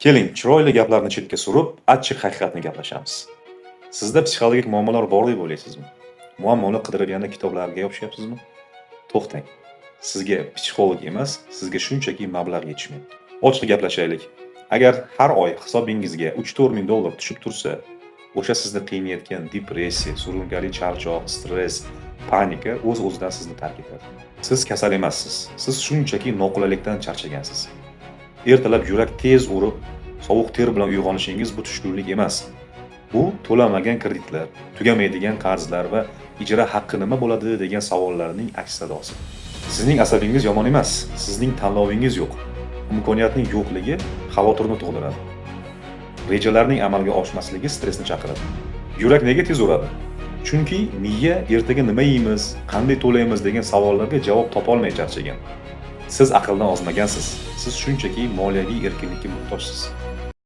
Keling, chiroyli gaplarni chetga surib, achchiq haqiqatni gaplashamiz. Sizda psixologik muammolar bor deb o'ylaysizmi? Muammoni qidirganda kitoblarga yopishyapsizmi? To'xtang. Sizga psixolog emas, sizga shunchaki mablag' yetishmayapti. Ochiq gaplashaylik. Agar har oy hisobingizga 3-4 ming dollar tushib tursa, o'sha sizni qiynayotgan depressiya, surunkali charchoq, stress, panika o'z-o'zidan sizni tark etadi. Siz kasal emassiz. Siz shunchaki noqulaylikdan charchagansiz. Ertalab yurak tez urib, sovuq ter bilan uyg'onishingiz bu tushkunlik emas. Bu to'lanmagan kreditlar, tugamaydigan qarzlar va ijara haqqi nima bo'ladi degan savollarning aks sadosi. Sizning asabingiz yomon emas, sizning tanlovingiz yo'q. Imkoniyatning yo'qligi xavotirni tug'diradi. Rejalarning amalga oshmasligi stressni chaqiradi. Yurak nega tez uradi? Chunki miya ertaga nima yeymiz, qanday to'laymiz degan savollarga javob topolmay charchagan. Siz aqldan ozmagansiz. Siz shunchaki moliyaviy erkinlikka muhtojsiz.